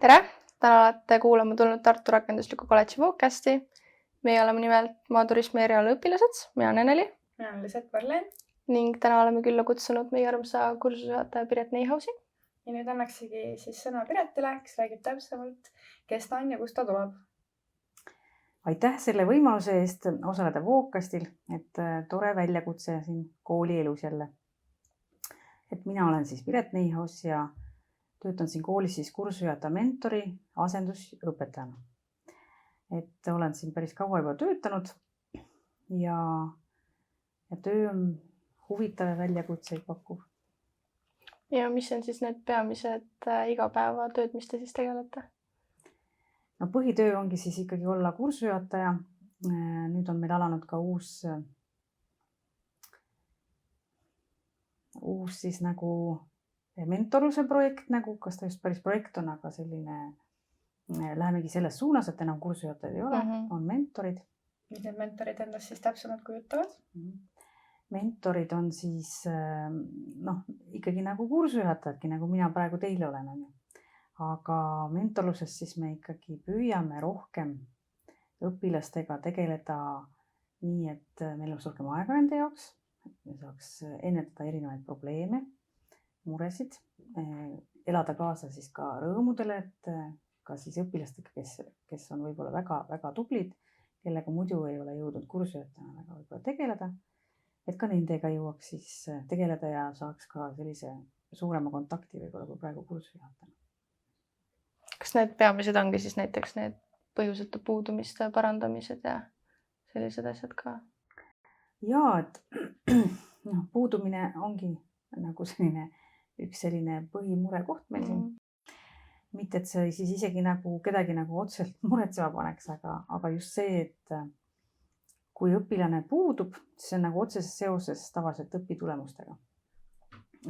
Tere! Täna olete kuulama tulnud Tartu Rakendusliku Kolledži podcasti. Meie oleme nimelt maaturismi eriala õpilased. Mina olen Eneli. Mina olen Liset Varlen. Ning täna oleme külla kutsunud meie armsa kursusjuhataja Piret Neihausi. Ja nüüd annaksigi siis sõna Piretile, kes räägib täpsemalt, kes ta on ja kust ta tuleb. Aitäh selle võimaluse eest osaleda podcastil, et tore väljakutse siin kooli elus jälle. Et mina olen siis Piret Neihaus ja töötan siin koolis siis kursusjuhataja mentori asendusõpetajana. Et olen siin päris kaua juba töötanud ja töö on huvitav ja väljakutseid pakkuv. Ja mis on siis need peamised igapäevatööd, mis te siis tegelete? No põhitöö ongi siis ikkagi olla kursusjuhataja. Nüüd on meil alanud ka uus siis nagu mentorluse projekt, nagu kas ta just päris projekt on, aga selline, lähemegi selles suunas, et enam kursusjuhatajad ei ole, on mentorid. Mis need mentorid endast siis täpsemalt kujutavad? Mentorid on siis ikkagi nagu kursusjuhatajadki, nagu mina praegu teile olen. Aga mentorluses siis me ikkagi püüame rohkem õpilastega tegeleda nii, et meil oleks rohkem aega nende jaoks, et me saaks ennetada erinevaid probleeme, muresid, elada kaasa siis ka rõõmudele, et ka siis õpilastega, kes on võib-olla väga, väga tublid, kellega muidu ei ole jõudnud kursusjuhatajana väga võib-olla tegeleda, et ka nendega jõuaks siis tegeleda ja saaks ka sellise suurema kontakti võib-olla kui praegu kursusjuhatajana. Kas need peamised ongi siis näiteks need põhjuseta puudumiste parandamised ja sellised asjad ka? Jaa, et puudumine ongi nagu üks selline põhimure koht meil siin. Mitte, et see siis isegi nagu kedagi nagu otseselt muretsema paneks, aga just see, et kui õpilane puudub, siis on nagu otseses seoses tavaliselt õpitulemustega.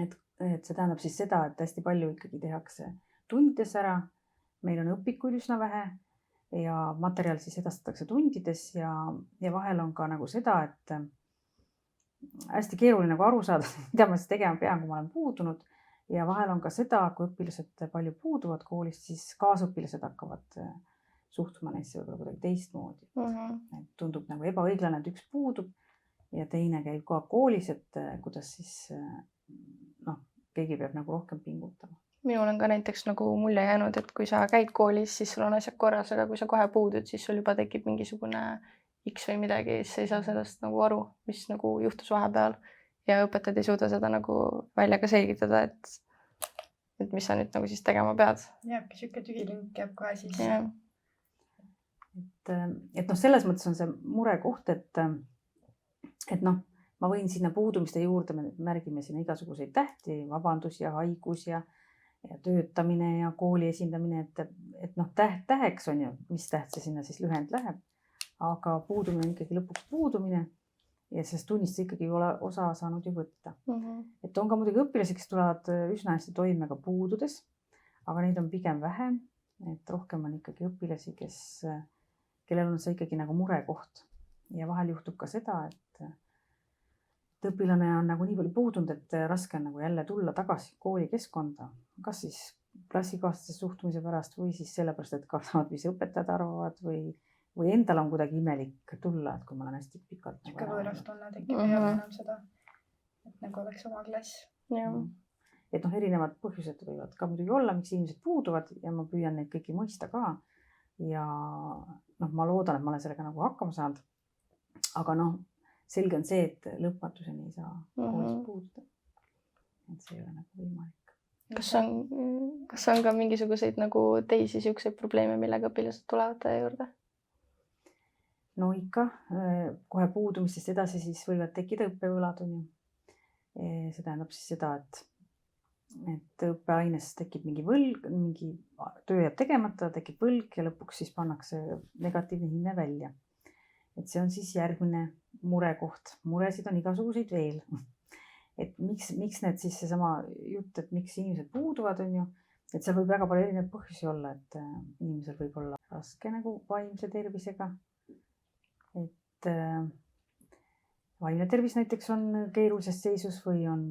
Et see tähendab siis seda, et hästi palju ikkagi tehakse tundides ära, meil on õpikuid üsna vähe ja materjal siis edastatakse tundides ja vahel on ka nagu seda, et hästi keeruline nagu aru saada, mida ma siis tegema pean, kui ma olen puudunud. Ja vahel on ka seda, kui õpilased palju puuduvad koolist, siis kaasõpilased hakkavad suhtuma neisse võib-olla kuidagi teistmoodi. Tundub nagu ebaõiglane, et üks puudub ja teine käib ka koolis, et kuidas siis keegi peab nagu rohkem pingutama. Minul on ka näiteks nagu mulje jäänud, et kui sa käid koolis, siis sul on asjad korras, aga kui sa kohe puudud, siis sul juba tekib mingisugune X või midagi, siis ei saa sellest nagu aru, mis nagu juhtus vahepeal. Ja õpetajad ei suuda seda nagu välja ka selgitada, et mis sa nüüd nagu siis tegema pead. Jääbki siuke tühilünk jääb kohe sisse. Et selles mõttes on see mure koht, et ma võin sinna puudumiste juurde, me märgime sinna igasuguseid tähti, vabandus ja haigus ja töötamine ja kooli esindamine, et täheks on ju, mis täht see sinna siis lühend läheb, aga puudumine on ikkagi lõpuks puudumine. Ja sellest tunnist ikkagi ei ole osa saanud ju võtta. Et on ka muidugi õpilasi, kes tulevad üsna hästi toime ka puududes, aga neid on pigem vähem, et rohkem on ikkagi õpilasi, kellel on see ikkagi nagu murekoht. Ja vahel juhtub ka seda, et õpilane on nagu nii palju puudunud, et raske on nagu jälle tulla tagasi kooli keskkonda, kas siis klassikaaslaste suhtumise pärast või siis sellepärast, et kasvavad, mis õpetajad arvavad või endal on kuidagi imelik tulla, et kui ma olen hästi pikalt. Siuke võõrast tunne tekib ei ole enam seda, et nagu oleks oma klass. Et erinevad põhjused võivad ka muidugi olla, miks inimesed puuduvad ja ma püüan neid kõiki mõista ka. Ja ma loodan, et ma olen sellega nagu hakkama saanud. Aga selge on see, et lõpmatuseni ei saa koolis puududa. Et see ei ole nagu võimalik. Kas on ka mingisuguseid nagu teisi siukseid probleeme, millega õpilased tulevad teie juurde? No ikka, kohe puudumistest edasi siis võivad tekkida õppevõlad. See tähendab siis seda, et õppeaines tekib mingi võlg, mingi töö jääb tegemata, tekib võlg ja lõpuks siis pannakse negatiivne hinne välja. Et see on siis järgmine murekoht. Muresid on igasuguseid veel. Et miks need siis seesama jutt, et miks inimesed puuduvad on ju, et seal võib väga palju erinevaid põhjusi olla, et inimesel võib olla raske nagu vaimse tervisega. Et vaimne tervis näiteks on keerulises seisus või on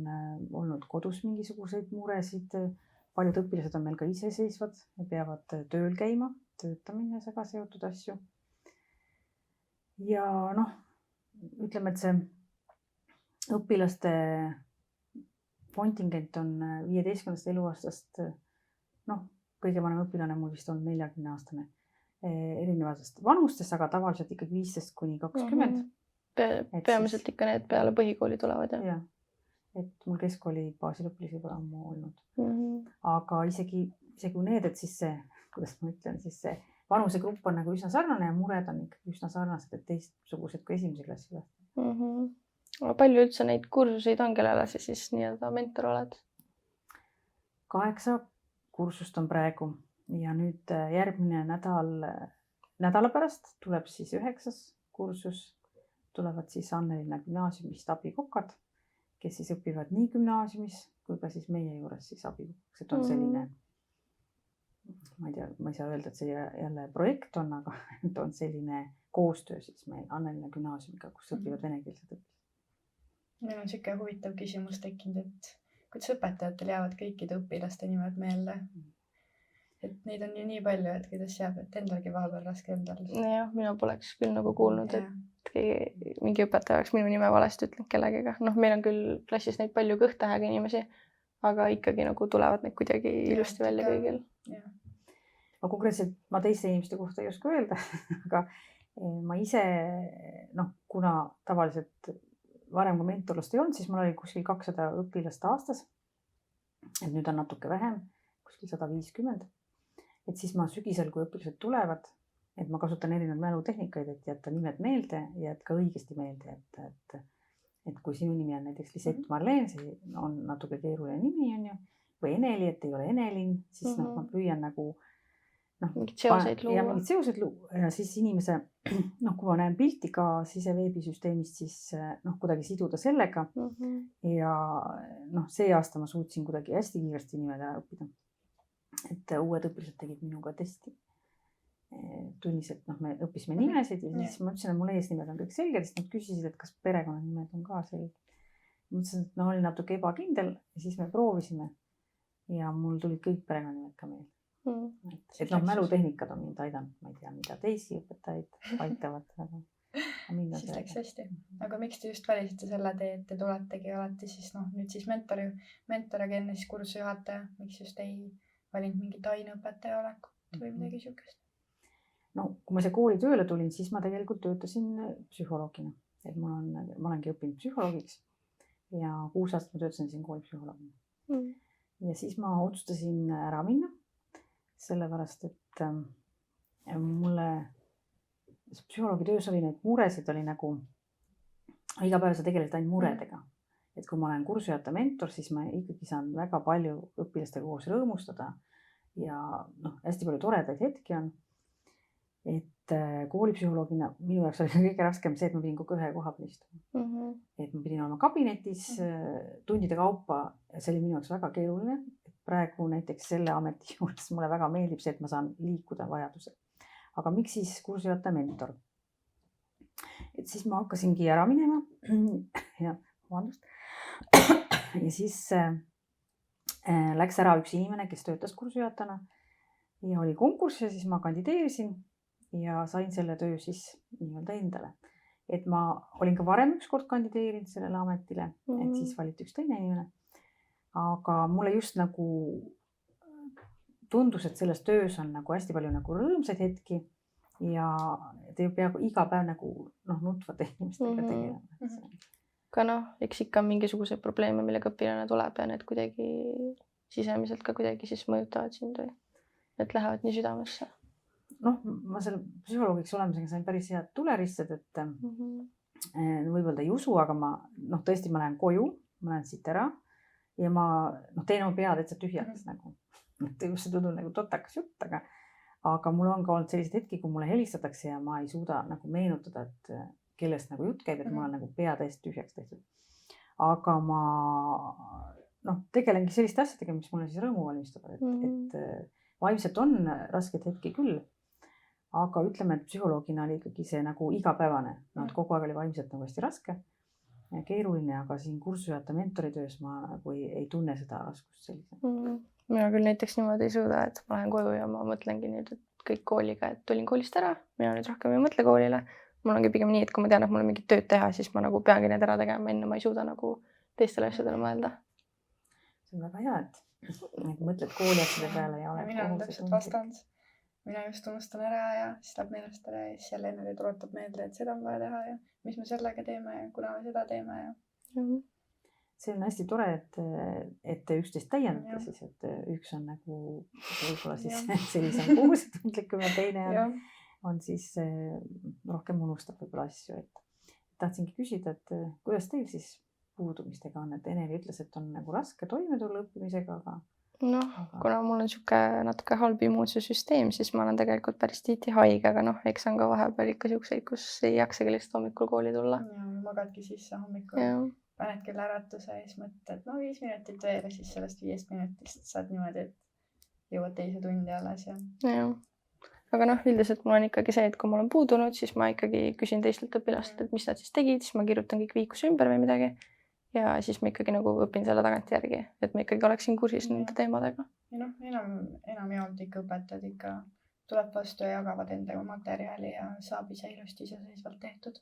olnud kodus mingisuguseid muresid, paljud õpilased on meil ka iseseisvad ja peavad tööl käima, töötamisega seotud asju. Ja noh, ütleme, et see õpilaste kontingent on 15. eluaastast, noh, kõige vanem õpilane mul vist on 40-aastane erinevatest vanustest, aga tavaliselt ikkagi 15–20. Peamiselt ikka need peale põhikooli tulevad. Ja, et mul keskkooli baasilõpilisi pole ammu olnud. Aga isegi need, et siis see, kuidas ma ütlen, siis see vanusegrupp on nagu üsna sarnane ja mured on ikkagi üsna sarnased, et teistsugused kui esimese klassi laste. Palju üldse neid kursuseid on, kellele sa siis nii-öelda mentor oled? 8 kursust on praegu ja nüüd järgmine nädala pärast tuleb siis 9. kursus. Tulevad siis Annelinna gümnaasiumist abikokad, kes siis õpivad nii gümnaasiumis kui ka siis meie juures siis abikokaks. Et on selline, ma ei tea, ma ei saa öelda, et see jälle projekt on, aga on selline koostöö siis meil Annelinna gümnaasiumiga, kus õpivad venekeelsed õpilased. Meil on siuke huvitav küsimus tekkinud, et kuidas õpetajatel jäävad kõikide õpilaste nimed meelde? Et neid on ju nii palju, et kuidas jääb, et endalgi vahepeal raske endal. Jah, mina poleks küll nagu kuulnud, et mingi õpetaja oleks minu nime valesti ütlenud kellegiga. Noh, meil on küll klassis neid palju kõhtähega inimesi, aga ikkagi nagu tulevad need kuidagi ilusti välja kõigil. Ma konkreetselt ma teiste inimeste kohta ei oska öelda, aga ma ise, kuna tavaliselt varem kui mentorlust ei olnud, siis mul oli kuskil 200 õpilast aastas. Et nüüd on natuke vähem, kuskil 150. Et siis ma sügisel, kui õpilased tulevad, et ma kasutan erinevaid mälutehnikaid, et jätta nimed meelde ja et ka õigesti meelde. Et kui sinu nimi on näiteks Lisette Marleen, see on natuke keeruline nimi on ju, või Eneli, et ei ole Enelin, siis ma püüan nagu mingid seoseid luua. Ja mingid seoseid luua ja siis inimese, kui ma näen pilti ka siseveebisüsteemist, siis kuidagi siduda sellega. Ja see aasta ma suutsin kuidagi hästi kiiresti nimed ära õppida. Et uued õpilased tegid minuga testi tunnis, et me õppisime nimesid ja siis ma ütlesin, et mul eesnimed on kõik selged, siis nad küsisid, et kas perekonnanimed on ka selged. Ma ütlesin, et oli natuke ebakindel ja siis me proovisime ja mul tulid kõik perekonnanimed ka meelde. Et mälutehnikad on mind aidanud, ma ei tea, mida teisi õpetajaid aitavad. Siis läks hästi. Aga miks te just valisite selle tee, et te tuletegi alati siis nüüd siis mentor, aga enne siis kursuse juhataja, miks just ei valinud mingit aineõpetaja olekut või midagi siukest? Kui ma see kooli tööle tulin, siis ma tegelikult töötasin psühholoogina. Et ma olengi õppinud psühholoogiks ja 6 aastat ma töötasin siin kooli psühholoogina. Ja siis ma otsustasin ära minna, sellepärast, et mulle psühholoogi töös oli neid muresid, oli nagu iga päev sa tegelesid ainult muredega. Et kui ma olen kursujuhataja mentor, siis ma ikkagi saan väga palju õpilastega koos rõõmustada ja hästi palju toredaid hetki on. Et koolipsühholoogina minu jaoks oli kõige raskem see, et ma pidin kogu ühe koha peal istuma. Et ma pidin olema kabinetis tundide kaupa ja see oli minu jaoks väga keeruline. Et praegu näiteks selle ameti juures mulle väga meeldib see, et ma saan liikuda vajadusel. Aga miks siis kursujuhataja mentor? Et siis ma hakkasingi ära minema ja vabandust. Ja siis läks ära üks inimene, kes töötas kursujuhatajana ja oli konkurss ja siis ma kandideerisin ja sain selle töö siis nii-öelda endale. Et ma olin ka varem ükskord kandideerinud sellele ametile, et siis valiti üks teine inimene. Aga mulle just nagu tundus, et selles töös on nagu hästi palju nagu rõõmsaid hetki ja te peaaegu iga päev nagu nutvate inimestega tegelema. Aga eks ikka on mingisuguseid probleeme, millega õpilane tuleb ja need kuidagi sisemiselt ka kuidagi siis mõjutavad sind või et lähevad nii südamesse. Ma selle psühholoogiks olemisega sain päris head tuleristed, et võib-olla ei usu, aga ma tõesti ma lähen koju, ma lähen siit ära ja ma teen oma pea täitsa tühjaks nagu. See tundub nagu totakas jutt, aga mul on ka olnud sellised hetki, kui mulle helistatakse ja ma ei suuda nagu meenutada, et kellest nagu jutt käib, et mul on nagu pea täiesti tühjaks tehtud. Aga ma tegelengi selliste asjadega, mis mulle siis rõõmu valmistavad, et vaimselt on rasked hetki küll, aga ütleme, et psühholoogina oli ikkagi see nagu igapäevane, kogu aeg oli vaimselt nagu hästi raske ja keeruline, aga siin kursujuhataja mentori töös ma nagu ei tunne seda raskust sellisena. mina küll näiteks niimoodi ei suuda, et ma lähen koju ja ma mõtlengi nüüd, et kõik kooliga, et tulin koolist ära, mina nüüd rohkem ei mõtle koolile. Mul ongi pigem nii, et kui ma tean, et mul on mingit tööd teha, siis ma nagu peangi need ära tegema, enne ma ei suuda nagu teistele asjadele mõelda. See on väga hea, et mõtled kooliasjade peale ja oled mina olen täpselt vastand. Mina just unustan ära ja siis läheb meelest ära ja siis jälle enne tuletab meelde, et seda on vaja teha ja mis me sellega teeme ja kuna me seda teeme ja see on hästi tore, et te üksteist täiendate siis, et üks on nagu võib-olla siis sellisem kohusetundlikum ja teine on siis rohkem unustab võib-olla asju. Et tahtsingi küsida, et kuidas teil siis puudumistega on, et Eneli ütles, et on nagu raske toime tulla õppimisega, aga kuna mul on sihuke natuke halb immuunsussüsteem, siis ma olen tegelikult päris tihti haige, aga eks on ka vahepeal ikka siukseid, kus ei jaksagi lihtsalt hommikul kooli tulla. magadki sisse hommikul. Paned küll äratuse ja siis mõtled, et 5 minutit veel ja siis sellest 5 minutist saad niimoodi, et jõuad teise tundi alles ja. Aga üldiselt mul on ikkagi see, et kui mul on puudunud, siis ma ikkagi küsin teistelt õpilastelt, et mis nad siis tegid, siis ma kirjutan kõik viikuse ümber või midagi. Ja siis ma ikkagi nagu õpin selle tagantjärgi, et ma ikkagi oleksin kursis nende teemadega. Ja enam jaolt ikka õpetajad ikka tuleb vastu ja jagavad endaga materjali ja saab ise ilusti iseseisvalt tehtud.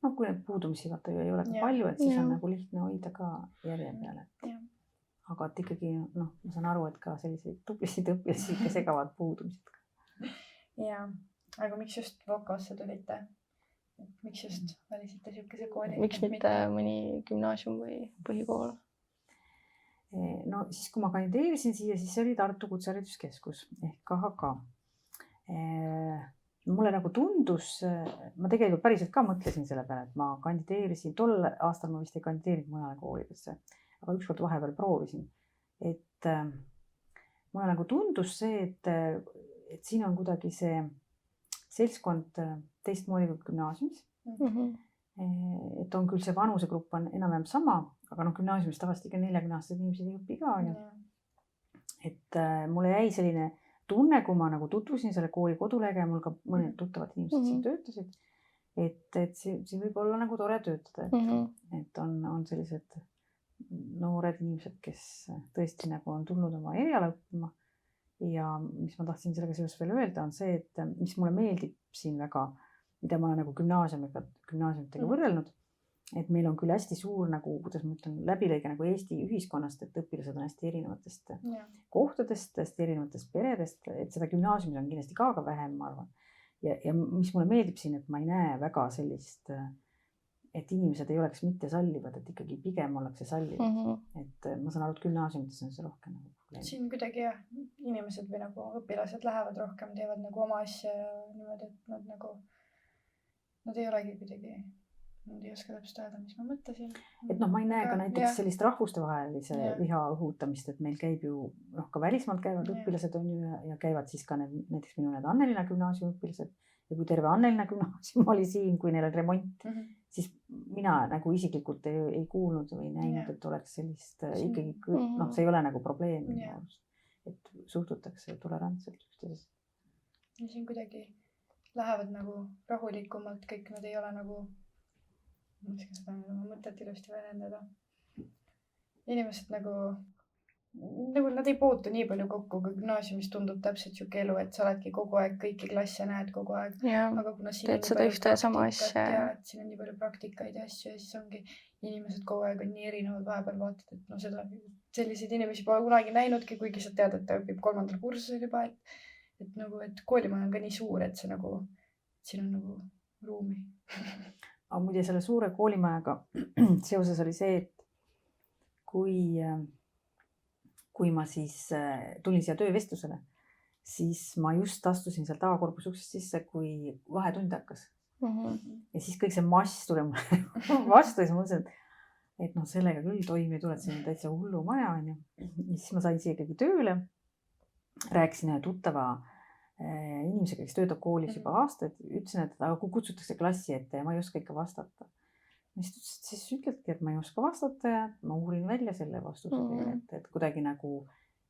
Kui need puudumisi vaata ju ei ole ka palju, et siis on nagu lihtne hoida ka järje peale. Aga et ikkagi, ma saan aru, et ka selliseid tublisid õpilasi ikka segavad puudumised. Jaa, aga miks just Vokosse tulite? Miks just valisite siukese kooli? Miks mitte mõni gümnaasium või põhikool? No siis, kui ma kandideerisin siia, siis oli Tartu Kutsehariduskeskus ehk KHK. Mulle nagu tundus, ma tegelikult päriselt ka mõtlesin selle peale, et ma kandideerisin, tol aastal ma vist ei kandideerinud mujale koolidesse, aga ükskord vahepeal proovisin. Et mulle nagu tundus see, et siin on kuidagi see seltskond teistmoodi kui gümnaasiumis. Et on küll see vanusegrupp on enam-vähem sama, aga gümnaasiumis tavaliselt ikka 40-aastased inimesed ei õpi ka. Et mulle jäi selline tunne, kui ma nagu tutvusin selle kooli kodulehega ja mul ka mõned tuttavad inimesed siin töötasid, et siin võib olla nagu tore töötada. Et on sellised noored inimesed, kes tõesti nagu on tulnud oma eriala õppima. Ja mis ma tahtsin sellega seoses veel öelda, on see, et mis mulle meeldib siin väga, mida ma olen nagu gümnaasiumitega võrrelnud, et meil on küll hästi suur nagu, kuidas ma ütlen, läbilõige nagu Eesti ühiskonnast, et õpilased on hästi erinevatest kohtadest, hästi erinevatest peredest, et seda gümnaasiumis on kindlasti ka vähem, ma arvan. Ja mis mulle meeldib siin, et ma ei näe väga sellist, et inimesed ei oleks mitte sallivad, et ikkagi pigem ollakse sallivad. Et ma saan aru, et gümnaasiumites on see rohkem nagu probleem. Siin kuidagi inimesed või nagu õpilased lähevad rohkem, teevad nagu oma asja ja niimoodi, et nad ei olegi kuidagi, nad ei oska täpselt öelda, mis ma mõtlesin. Et ma ei näe ka näiteks sellist rahvustevahelise viha õhutamist, et meil käib ju, ka välismaalt käivad õpilased on ju ja käivad siis ka näiteks minu need Annelina gümnaasiumi õpilased. Ja kui terve Annelina gümnaasium oli siin, kui neil oli remont, siis mina nagu isiklikult ei kuulnud või näinud, et oleks sellist ikkagi, see ei ole nagu probleem. Et suhtutakse tolerantselt üksteisest. Ja siin kuidagi lähevad nagu rahulikumalt, kõik nad ei ole nagu, ma ei oska seda mõtet ilusti väljendada. Inimesed nagu nad ei puutu nii palju kokku, kui gümnaasiumis tundub täpselt siuke elu, et sa oledki kogu aeg kõiki klasse näed kogu aeg. Aga kuna siin on nii palju praktikaid ja asju ja siis ongi inimesed kogu aeg on nii erinevad, vahepeal vaatad, et selliseid inimesi pole kunagi näinudki, kuigi sa tead, et ta õpib 3. kursusel juba, et koolimaja on ka nii suur, et siin on nagu ruumi. Aga muide selle suure koolimajaga seoses oli see, et kui ma siis tulin siia töövestlusele, siis ma just astusin sealt A-korpuse uksest sisse, kui vahetund hakkas. Ja siis kõik see mass tuli mulle vastu ja siis mõtlesin, et sellega küll toimi tuled, see on täitsa hullu maja. Ja siis ma sain siia ikkagi tööle, rääkisin ühe tuttava inimesega, kes töötab koolis juba aastaid, ütlesin, et aga kui kutsutakse klassi ette ja ma ei oska ikka vastata. Siis ütledki, et ma ei oska vastata ja ma uurin välja selle vastuse teile, et kuidagi nagu,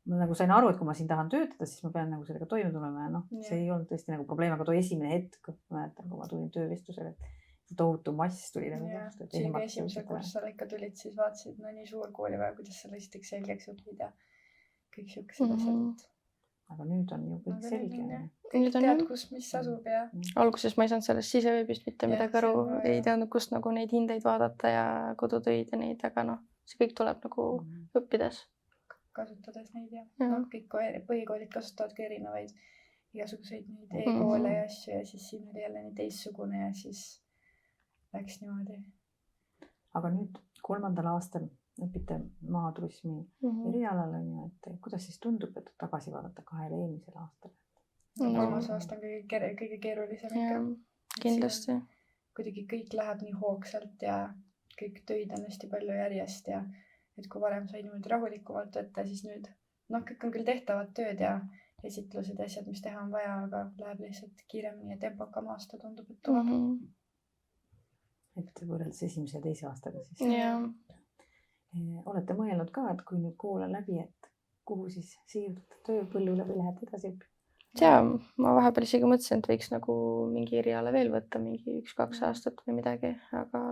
ma nagu sain aru, et kui ma siin tahan töötada, siis ma pean nagu sellega toime tulema ja see ei olnud tõesti nagu probleem, aga too esimene hetk, ma mäletan, kui ma tulin töövestlusele, et tohutu mass tuli nagu vastu. Siin kui esimesel kursusel ikka tulid, siis vaatasid, nii suur koolivaja, kuidas sa esiteks selgeks õpid ja kõik siukesed asjad. Aga nüüd on ju kõik selge. Kõik tead, kus mis asub ja... Alguses ma ei saanud sellest siseveebist mitte midagi aru, ei teadnud, kust nagu neid hindeid vaadata ja kodutöid ja neid, aga noh, see kõik tuleb nagu õppides. Kasutades neid ja noh, kõik põhikoolid kasutavad ka erinevaid igasuguseid neid e-koole ja asju ja siis siin oli jälle nii teistsugune ja siis läks niimoodi. Aga nüüd 3. aastal õpite maaturismi erialal on ju, et kuidas siis tundub, et tagasi vaadata 2 eelmisel aastal? 3. aasta on kõige keerulisem ikka. Kindlasti. Kuidagi kõik läheb nii hoogsalt ja kõik töid on hästi palju järjest ja et kui varem sai niimoodi rahulikumalt võtta, siis nüüd kõik on küll tehtavad tööd ja esitlused ja asjad, mis teha on vaja, aga läheb lihtsalt kiiremini ja tempokam aasta tundub, et tuleb. Et võrreldes 1. ja 2. aastaga siis. Olete mõelnud ka, et kui nüüd kool on läbi, et kuhu siis siirdute tööpõllule või lähete edasi õppima? Jaa, ma vahepeal isegi mõtlesin, et võiks nagu mingi eriala veel võtta, mingi 1-2 aastat või midagi, aga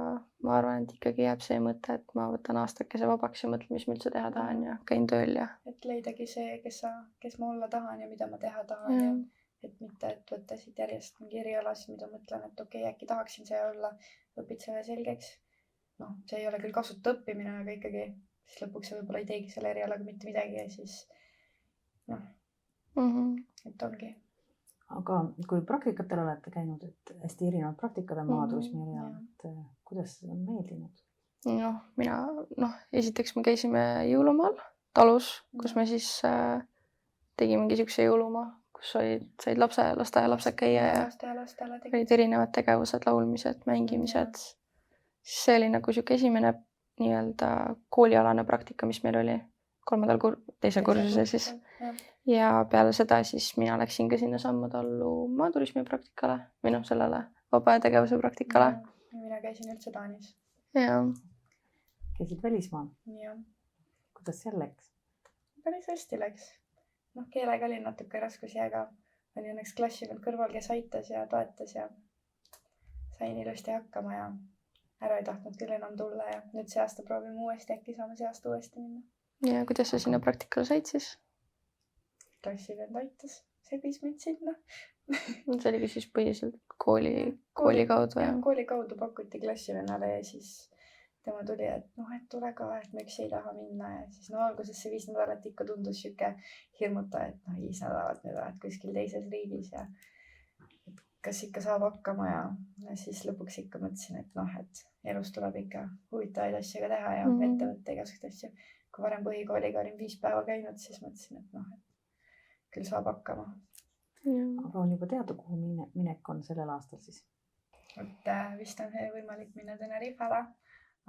ma arvan, et ikkagi jääb see mõte, et ma võtan aastakese vabaks ja mõtlen, mis ma üldse teha tahan ja käin tööl ja... Et leidagi see, kes ma olla tahan ja mida ma teha tahan ja et mitte, et võtta siit järjest mingi erialasid, mida mõtlen, et okei, äkki tahaksin see olla, õpid selle selgeks. Noh, see ei ole küll kasuta õppimine, aga ikkagi siis lõpuks sa võib-olla ei teegi selle erialaga mitte midagi ja siis et ongi. Aga kui praktikatel olete käinud, et hästi erinevad praktikad on maaturismi erialal, et kuidas see on meeldinud? Esiteks me käisime jõulumaal talus, kus me siis tegime mingi siukse jõulumaa, kus said lasteaialapsed käia ja olid erinevad tegevused, laulmised, mängimised. See oli nagu siuke esimene nii-öelda koolialane praktika, mis meil oli 2. kursusel siis. Ja peale seda siis mina läksin ka sinna Sammatallu maaturismi praktikale või sellele vabategevuse praktikale. Mina käisin üldse Taanis. Käisid välismaal? Jah. Kuidas seal läks? Päris hästi läks. Keelega oli natuke raskusi, aga oli õnneks klassivõnd kõrval, kes aitas ja toetas ja sain ilusti hakkama ja ära ei tahtnud küll enam tulla ja nüüd see aasta proovime uuesti, äkki saame see aasta uuesti minna. Ja kuidas sa sinna praktikale said siis? Klassivõnd aitas, sebis meid sinna. See oligi siis põhiliselt kooli kaudu? Kooli kaudu pakuti klassivõnnale ja siis tema tuli, et tule ka, et miks ei taha minna ja siis alguses see 5 nädalat ikka tundus siuke hirmuta, et 5 nädalat nüüd oled kuskil teises riigis ja kas ikka saab hakkama ja siis lõpuks ikka mõtlesin, et elus tuleb ikka huvitavaid asju ka teha ja ettevõtte igasugust asju. Kui varem põhikooliga olin 5 päeva käinud, siis mõtlesin, et küll saab hakkama. Aga on juba teada, kuhu minek on sellel aastal siis? Vist on võimalik minna Tenerifele,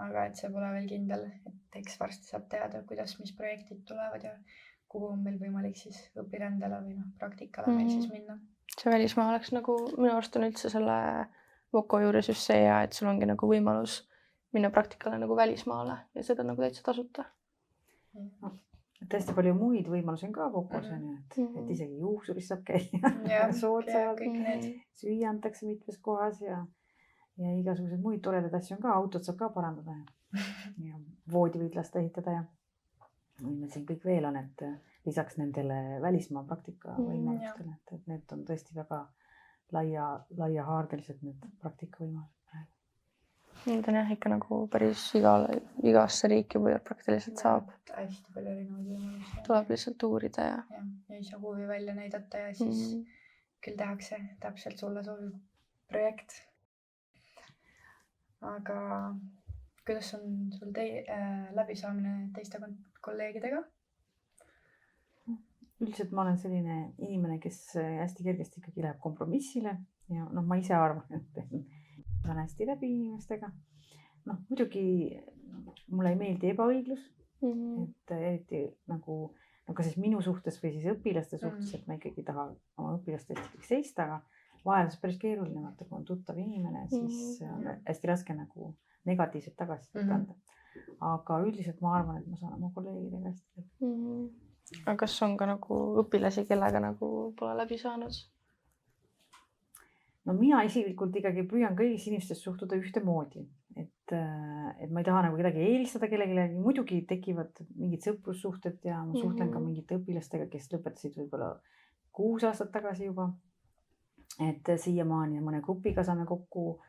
aga et see pole veel kindel, et eks varsti saab teada, kuidas, mis projektid tulevad ja kuhu on meil võimalik siis õpirändele või praktikale meil siis minna. See välismaa oleks nagu, minu arust on üldse selle Voko juures just see ja et sul ongi nagu võimalus minna praktikale nagu välismaale ja seda nagu täitsa tasuta. Hästi palju muid võimalusi on ka Vokos, et isegi juuksuris saab käia, soodsavad, süüa antakse mitmes kohas ja igasuguseid muid toredaid asju on ka, autot saab ka parandada ja voodi võid lasta ehitada ja siin kõik veel on, et lisaks nendele välismaa praktika võimalustele, et need on tõesti väga laiahaardelised need praktikavõimalused. Need on ikka nagu päris igasse riiki või praktiliselt saab. Hästi palju erinevaid võimalusi. Tuleb lihtsalt uurida ja ei saa huvi välja näidata ja siis küll tehakse täpselt sulle sobiv projekt. Aga kuidas on sul läbisaamine teiste kolleegidega? Üldiselt ma olen selline inimene, kes hästi kergesti ikkagi läheb kompromissile ja ma ise arvan, et olen hästi läbi inimestega. Muidugi mulle ei meeldi ebaõiglus, et eriti nagu kas siis minu suhtes või siis õpilaste suhtes, et ma ikkagi tahan oma õpilaste eest seista, aga vahel päris keeruline, vaata, kui on tuttav inimene, siis on hästi raske nagu negatiivset tagasisidet anda. Aga üldiselt ma arvan, et ma saan oma kolleegidega hästi läbi. Aga kas on ka nagu õpilasi, kellega nagu pole läbi saanud? no mina isiklikult ikkagi püüan kõigis inimestes suhtuda ühtemoodi, et ma ei taha nagu kedagi eelistada kellelegi, muidugi tekivad mingid sõprussuhted ja ma suhtlen ka mingite õpilastega, kes lõpetasid võib-olla 6 aastat tagasi juba. Et siiamaani mõne grupiga saame kokku,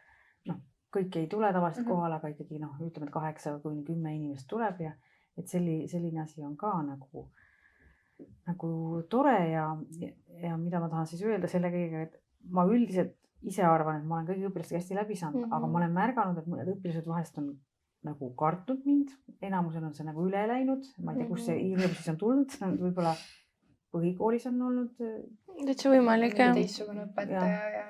noh, kõik ei tule tavaliselt kohale, aga ikkagi ütleme, et 8 kuni 10 inimest tuleb ja et selline asi on ka nagu tore ja mida ma tahan siis öelda selle kõigega, et ma üldiselt ise arvan, et ma olen kõigi õpilastega hästi läbi saanud, aga ma olen märganud, et mõned õpilased vahest on nagu kartnud mind, enamusel on see nagu üle läinud, ma ei tea, kus see hirmus siis on tulnud, võib-olla põhikoolis on olnud. Täitsa võimalik, jah. Teistsugune õpetaja ja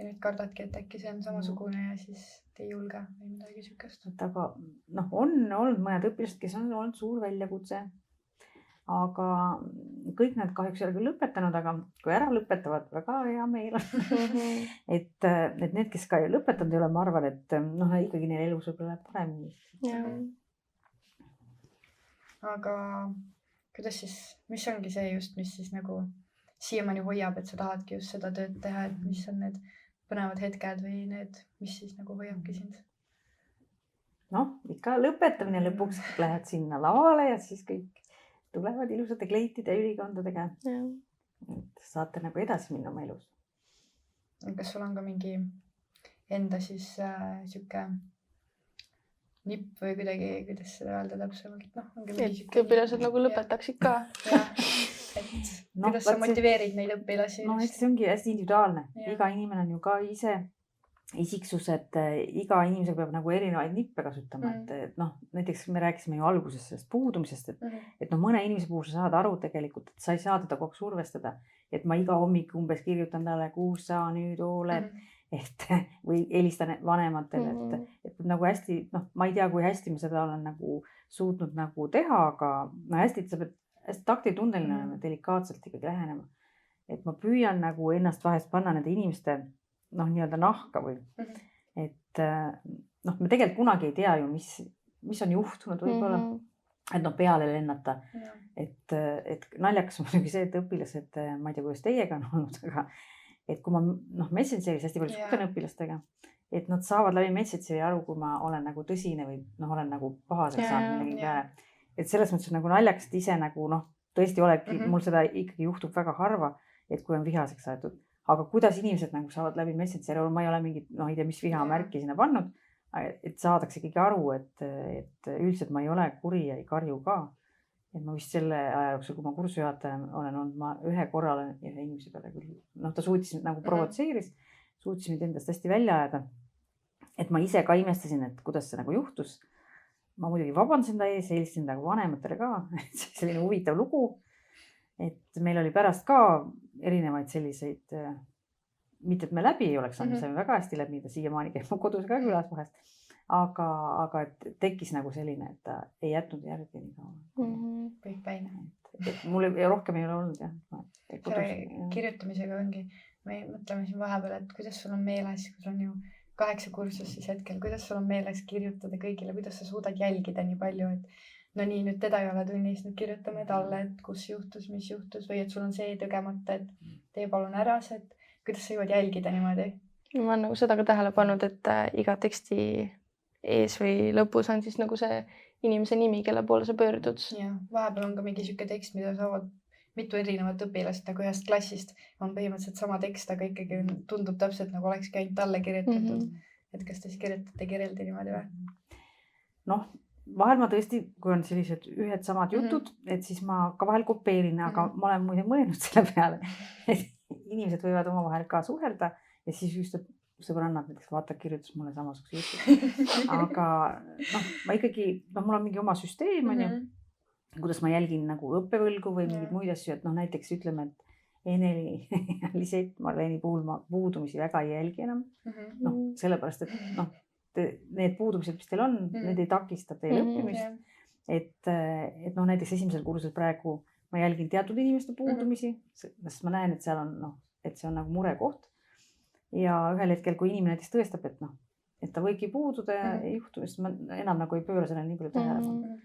nüüd kardadki, et äkki see on samasugune ja siis te ei julge või midagi sükast. Aga on olnud mõned õpilased, kes on olnud suur väljakutse, aga kõik nad kahjuks ei ole küll lõpetanud, aga kui ära lõpetavad, väga hea meel on. et need, kes ka ei lõpetanud ei ole, ma arvan, et ikkagi neil elus võib-olla läheb paremini. Aga kuidas siis, mis ongi see just, mis siis nagu siiamaani hoiab, et sa tahadki just seda tööd teha, et mis on need põnevad hetked või need, mis siis nagu hoiabki sind? Ikka lõpetamine lõpuks lähed sinna lavale ja siis kõik tulevad ilusate kleitide ja ülikondadega. Saate nagu edasi minna oma elus. Kas sul on ka mingi enda siis siuke nipp või kuidagi, kuidas seda öelda täpsemalt? Et õpilased nagu lõpetaksid ka. Kuidas sa motiveerid neid õpilasi? See ongi hästi individuaalne. Iga inimene on ju ka ise isiksus, et iga inimesega peab nagu erinevaid nippe kasutama. Et näiteks me rääkisime ju alguses sellest puudumisest, et mõne inimese puhul sa saad aru tegelikult, et sa ei saa teda kogu aeg survestada. Et ma iga hommik umbes kirjutan talle, kus sa nüüd oled, või helistan vanematele, et nagu hästi, ma ei tea, kui hästi ma seda olen nagu suutnud nagu teha, aga hästi, sa pead hästi taktitundeline olema, delikaatselt ikkagi lähenema. Et ma püüan nagu ennast vahest panna nende inimeste nii-öelda nahka või, et me tegelikult kunagi ei tea ju, mis on juhtunud võib-olla, et peale lennata, et naljakas on muidugi see, et õpilased, ma ei tea, kuidas teiega on olnud, aga et kui ma Messengeris hästi palju suhtlen õpilastega, et nad saavad läbi Messengeri aru, kui ma olen nagu tõsine või olen nagu pahaseks saanud millegi peale. Et selles mõttes on nagu naljakas, et ise nagu tõesti olebki, mul seda ikkagi juhtub väga harva, et kui on vihaseks saetud. Aga kuidas inimesed nagu saavad läbi Messengeri aru, ma ei ole mingit, ei tea, mis vihamärki sinna pannud, et saadakse ikkagi aru, et üldiselt ma ei ole kuri ja ei karju ka. Et ma vist selle aja jooksul, kui ma kursujuhataja olen olnud, ma ühe korral ühe inimese peale küll, ta suutis nagu provotseeris, suutis mind endast hästi välja ajada. Et ma ise ka imestasin, et kuidas see nagu juhtus. Ma muidugi vabandasin ta ees, helistasin nagu vanematele ka, selline huvitav lugu. Et meil oli pärast ka erinevaid selliseid, mitte et me läbi ei oleks saanud, me saime väga hästi läbi, ta siiamaani käib mu kodus ka külas vahest, aga et tekkis nagu selline, et ta ei jätnud järgi nii kaua. Kõik päine. Et mul rohkem ei ole olnud, jah. Kirjutamisega ongi, me mõtleme siin vahepeal, et kuidas sul on meeles, kui sul on ju 8 kursus siis hetkel, kuidas sul on meeles kirjutada kõigile, kuidas sa suudad jälgida nii palju, et nii, nüüd teda ei ole tunnis, nüüd kirjutame talle, et kus juhtus, mis juhtus või et sul on see tegemata, et tee palun ära, et kuidas sa jõuad jälgida niimoodi? Ma olen nagu seda ka tähele pannud, et iga teksti ees või lõpus on siis nagu see inimese nimi, kelle poole sa pöördud. Ja, vahepeal on ka mingi siuke tekst, mida saavad mitu erinevat õpilast nagu ühest klassist. On põhimõtteliselt sama tekst, aga ikkagi tundub täpselt nagu oleks käinud talle kirjutatud. Et kas te siis kirjutate kirjeldi niimoodi või? Vahel ma tõesti, kui on sellised ühed samad jutud, et siis ma ka vahel kopeerin, aga ma olen muide mõelnud selle peale, et inimesed võivad oma vahel ka suhelda ja siis just sõbrannad näiteks vaata kirjutas mulle samasuguse jutu. Aga ma ikkagi, mul on mingi oma süsteem, kuidas ma jälgin nagu õppevõlgu või mingeid muid asju, et näiteks ütleme, et Eneli ja Lisett Marleni puhul ma puudumisi väga ei jälgi enam. Sellepärast, et need puudumised, mis teil on, need ei takista teil õppimist. Et näiteks esimesel kursusel praegu ma jälgin teatud inimeste puudumisi, sest ma näen, et seal on, et see on nagu murekoht. Ja ühel hetkel, kui inimene näiteks tõestab, et ta võibki puududa ja ei juhtu, sest ma enam nagu ei pööra sellele nii palju tähelepanu.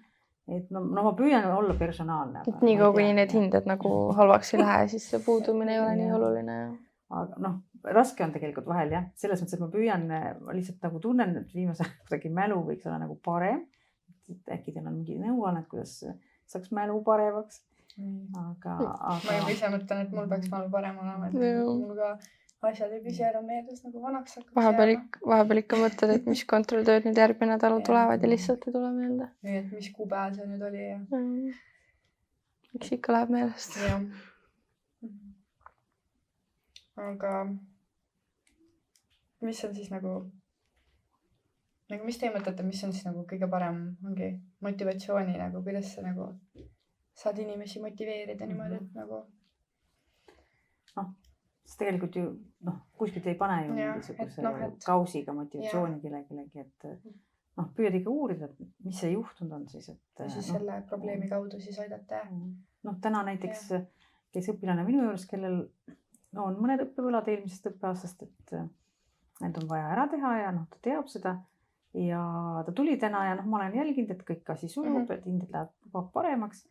Et ma püüan olla personaalne. Nii kui need hinded nagu halvaks ei lähe, siis see puudumine ei ole nii oluline. Aga raske on tegelikult vahel jah, selles mõttes, et ma püüan, ma lihtsalt nagu tunnen, et viimase kuidagi mälu võiks olla nagu parem. Äkki teil on mingi nõuannet, kuidas saaks mälu paremaks. Aga... Ma juba ise mõtlen, et mul peaks mälu parem olema, et mul ka asjad ei püsi ära meeles nagu vanaks hakkab. Vahepeal ikka mõtled, et mis kontrolltööd nüüd järgmine nädal tulevad ja lihtsalt ei tule meelde. Nii, et mis kuupäev see nüüd oli ja... Miks ikka läheb meelest. Jah. Aga mis on siis nagu mis teie mõtlete, mis on siis nagu kõige parem ongi motivatsiooni nagu, kuidas sa nagu saad inimesi motiveerida niimoodi, et nagu sest tegelikult ju kuskilt ei pane ju mingisuguse kausiga motivatsiooni kellelegi, et püüad ikka uurida, mis see juhtunud on siis, et siis selle probleemi kaudu siis aidata. Täna näiteks käis õpilane minu juures, kellel on mõned õppevõlad eelmisest õppeaastast, et need on vaja ära teha ja ta teab seda ja ta tuli täna ja ma olen jälginud, et kõik asi sujub, et hinded läheb paremaks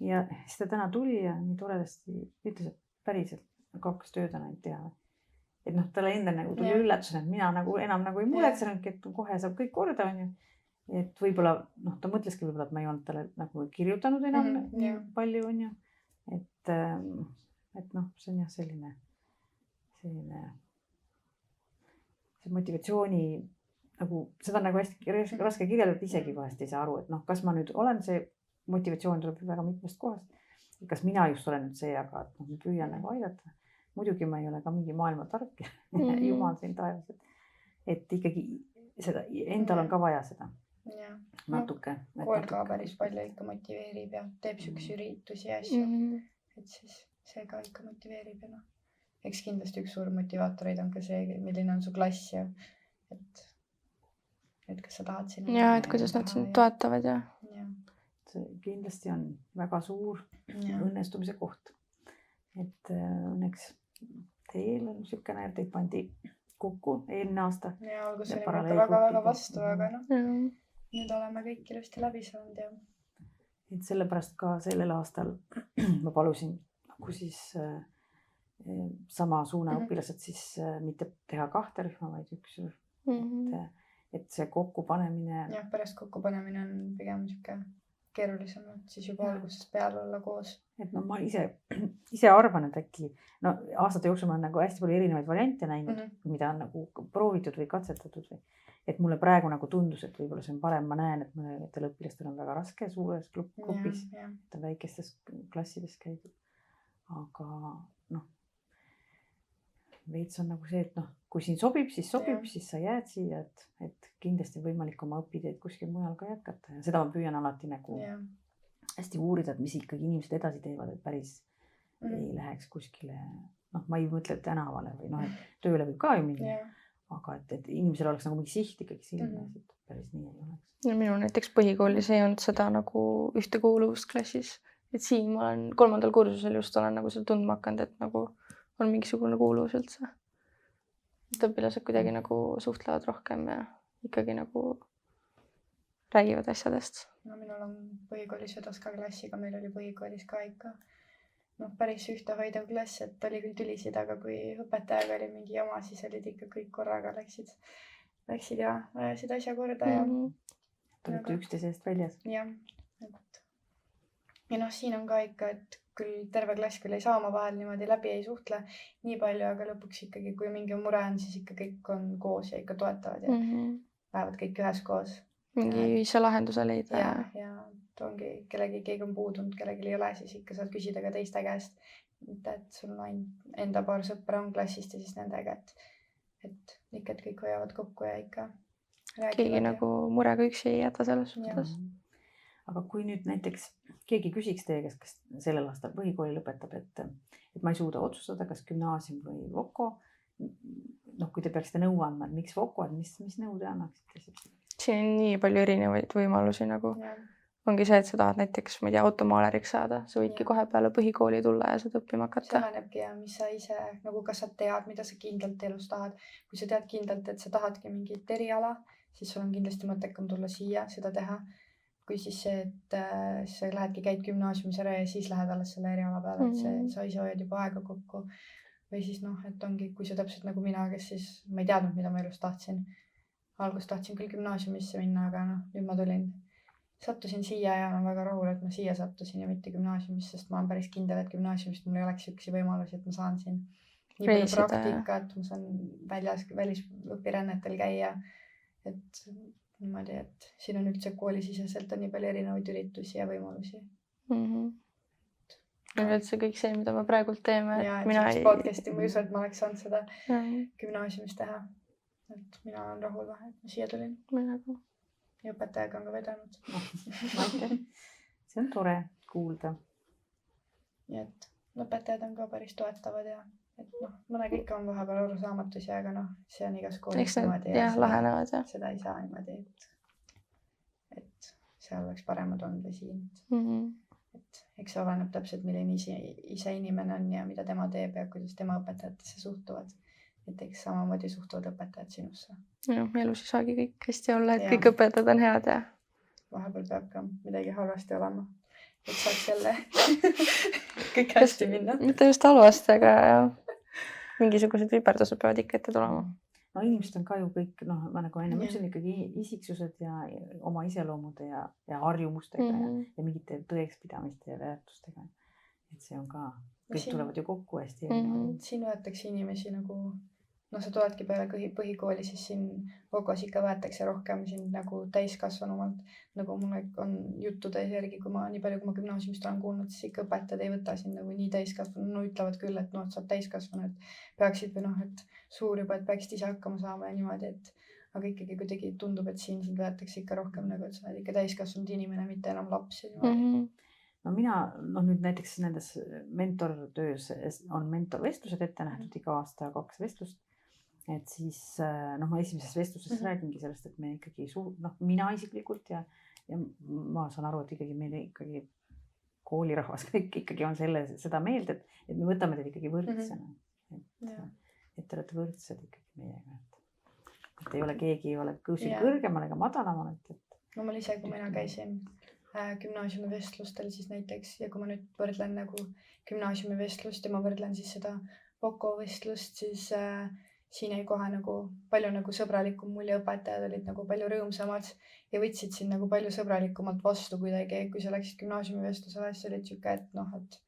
ja siis ta täna tuli ja nii toredasti ütles, et päriselt 2 tööd on ainult teha. Et talle endal nagu tuli üllatusena, et mina nagu enam nagu ei muretsenudki, et kohe saab kõik korda, on ju. Et võibolla, ta mõtleski võibolla, et ma ei olnud talle nagu kirjutanud enam nii palju, on ju. Et see on jah selline see motivatsiooni nagu, seda on nagu hästi raske kirjeldada, isegi vahest ei saa aru, et kas ma nüüd olen see motivatsioon tuleb väga mitmest kohast. Kas mina just olen nüüd see, aga ma püüan nagu aidata. Muidugi ma ei ole ka mingi maailma tark jumal siin taevas, et ikkagi seda, endal on ka vaja seda natuke. Kool ka päris palju ikka motiveerib ja teeb sükse üritusi ja asju, et siis see ka ikka motiveerib ja eks kindlasti üks suur motivaatoreid on ka see, milline on su klass ja et kas sa tahad sinna. Ja, et kuidas nad sind toetavad ja. See kindlasti on väga suur õnnestumise koht, et õnneks teil on niisugune, teid pandi kokku eelmine aasta. Ja algus oli väga vastu, aga nüüd oleme kõik ilusti läbi saanud ja. Et sellepärast ka sellel aastal ma palusin nagu siis sama suuna õpilased siis mitte teha 2 rühma, vaid 1 rühm. Et see kokkupanemine. Jah, pärast kokkupanemine on pigem niisugune keerulisem, et siis juba algusest peale olla koos. Et ma ise arvan, et äkki aastate jooksul ma olen nagu hästi palju erinevaid variante näinud, mida on nagu proovitud või katsetatud. Et mulle praegu nagu tundus, et võibolla see on parem. Ma näen, et mõnedel õpilastel on väga raske suures grupis, et on väikestes klassides käidud. Aga veits on nagu see, et kui siin sobib, siis sa jääd siia, et kindlasti on võimalik oma õpiteed kuskil mujal ka jätkata ja seda ma püüan alati nagu hästi uurida, et mis ikkagi inimesed edasi teevad, et päris ei läheks kuskile, ma ei mõtle tänavale või tööle võib ka ju minna, aga et inimesel oleks nagu mingi siht ikkagi silmes, et päris nii ei oleks. Ja minu näiteks põhikoolis ei olnud seda nagu ühtekuuluvusklassis, et siin ma olen 3. kursusel just olen nagu seal tundma hakanud, et nagu on mingisugune kuuluvus üldse. Et õpilased kuidagi nagu suhtlevad rohkem ja ikkagi nagu räägivad asjadest. Minul on põhikoolis vedas ka klassiga, meil oli põhikoolis ka ikka päris ühtehoidev klass, et oli küll tülisid, aga kui õpetajaga oli mingi jama, siis olid ikka kõik korraga läksid ja ajasid asja korda ja tulite üksteise eest väljas. Jah, ja siin on ka ikka, et küll terve klass küll ei saa oma vahel niimoodi läbi, ei suhtle nii palju, aga lõpuks ikkagi, kui mingi mure on, siis ikka kõik on koos ja ikka toetavad ja lähevad kõik ühes koos. Mingi ühise lahenduse leida. Ja ongi keegi on puudunud, kellelgi ei ole, siis ikka saad küsida ka teiste käest. Et sul on enda paar sõpra on klassist ja siis nendega, et ikka, et kõik hoiavad kokku ja ikka räägivad. Keegi nagu murega üksi ei jäta selles suhtes. Aga kui nüüd näiteks keegi küsiks teie käest, kes sellel aastal põhikooli lõpetab, et ma ei suuda otsustada, kas gümnaasium või Voko, kui te peaksite nõu andma, et miks Voko, et mis nõu te annaksite? Siin on nii palju erinevaid võimalusi nagu. Ongi see, et sa tahad näiteks, ma ei tea, automaaleriks saada, sa võidki kohe peale põhikooli tulla ja saad õppima hakata. See olenebki ja mis sa ise, nagu kas sa tead, mida sa kindlalt elus tahad. Kui sa tead kindlalt, et sa tahadki mingit eriala, siis sul on kindlasti mõttekam tulla siia seda teha. Kui siis see, et sa lähedki, käid gümnaasiumis ära ja siis lähed alles selle eriala peale, et sa ise hoiad juba aega kokku. või siis noh, et ongi, kui sa täpselt nagu mina, kes siis ma ei teadnud, mida ma elus tahtsin. Alguses tahtsin küll gümnaasiumisse minna, aga noh, nüüd ma sattusin siia ja olen väga rahul, et ma siia sattusin ja mitte gümnaasiumisse, sest ma olen päris kindel, et gümnaasiumist mul ei oleks siukesi võimalusi, et ma saan siin nii palju praktikat, ma saan välisõpirännetel käia, et niimoodi, et siin on üldse koolisiseselt on nii palju erinevaid üritusi ja võimalusi. Ja üldse kõik see, mida me praegult teeme. Ja et podcasti ma ei usu, et ma oleks saanud seda gümnaasiumis teha. Et mina olen rahul vähe, et ma siia tulin. Ja õpetajaga on ka vedanud. See on tore kuulda. Ja et õpetajad on ka päris toetavad ja et noh, mõnega ikka on vahepeal arusaamatusi, aga noh, see on igas koolis niimoodi. Ja lahenevad ja. Seda ei saa niimoodi, et seal oleks paremad olnud või siin. Et eks oleneb täpselt, milline ise inimene on ja mida tema teeb ja kuidas tema õpetajatesse suhtuvad. Et eks samamoodi suhtuvad õpetajad sinusse. Ja, elus ei saagi kõik hästi olla, et kõik õpetajad on head ja. Vahepeal peab ka midagi halvasti olema, et saaks jälle kõik hästi minna. Mitte just halvasti, aga mingisugused viperdused peavad ikka ette tulema. No inimesed on ka ju kõik, noh, ma nagu enne mõtlesin ikkagi isiksused ja oma iseloomude ja harjumustega ja mingite tõekspidamiste ja väärtustega. Et see on ka, kõik tulevad ju kokku hästi. Siin võetakse inimesi nagu, noh, sa tuledki peale põhikooli, siis siin Vokos ikka võetakse rohkem siin nagu täiskasvanumalt. Nagu mul on juttude järgi, kui ma nii palju, kui ma gümnaasiumist olen kuulnud, siis ikka õpetajad ei võta siin nagu nii täiskasvanu. No ütlevad küll, et noh, et saad täiskasvanu, et peaksid või noh, et suur juba, et peaksid ise hakkama saama ja niimoodi, et aga ikkagi kuidagi tundub, et siin võetakse ikka rohkem nagu, et sa oled ikka täiskasvanud inimene, mitte enam laps. No mina, nüüd näiteks nendes mentortöös on mentorvestlused ette nähtud iga aasta 2 vestlust. Et siis ma esimeses vestluses räägingi sellest, et me ikkagi mina isiklikult ja ma saan aru, et ikkagi meil ikkagi koolirahvas kõik ikkagi on seda meelt, et me võtame teid ikkagi võrdsena. Et te olete võrdsed ikkagi meiega. Et ei ole keegi, ei ole kõrgemal ega madalamal. No ma ise, kui mina käisin gümnaasiumi vestlustel siis näiteks ja kui ma nüüd võrdlen nagu gümnaasiumi vestlust ja ma võrdlen siis seda Voko vestlust, siis siin jäi kohe nagu palju nagu sõbralikum mulje, õpetajad olid nagu palju rõõmsamad ja võtsid siin nagu palju sõbralikumalt vastu kuidagi, kui sa läksid gümnaasiumi vestluse, siis olid siuke, et noh, et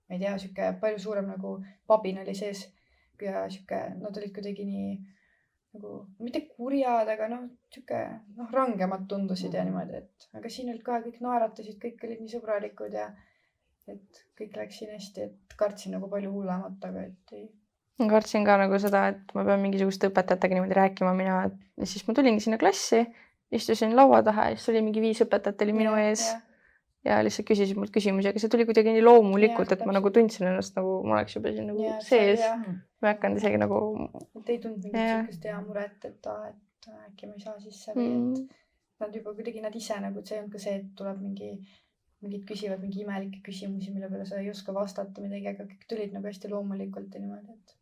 ma ei tea, siuke palju suurem nagu pabin oli sees ja siuke, nad olid kuidagi nii nagu, mitte kurjad, aga noh, siuke rangemad tundusid ja niimoodi, et aga siin olid kohe kõik naeratasid, kõik olid nii sõbralikud ja et kõik läks siin hästi, et kartsin nagu palju hullemat, aga et ei. Ma kartsin ka nagu seda, et ma pean mingisugust õpetajatega niimoodi rääkima mina, ja siis ma tulingi sinna klassi, istusin laua taha ja siis oli mingi 5 õpetajat oli minu ees ja lihtsalt küsisid mult küsimusi, aga see tuli kuidagi nii loomulikult, et ma nagu tundsin ennast nagu ma oleks juba siin nagu sees. Ma ei hakanud isegi nagu. Et ei tundnud mingit siukest hea muret, et äkki ma ei saa sisse või et nad juba kuidagi nad ise nagu, see on ka see, et tuleb mingid küsivad mingi imelikke küsimusi, mille peale sa ei oska vastata midagi, aga kõik tulid nagu hästi loomulikult ja niimoodi, et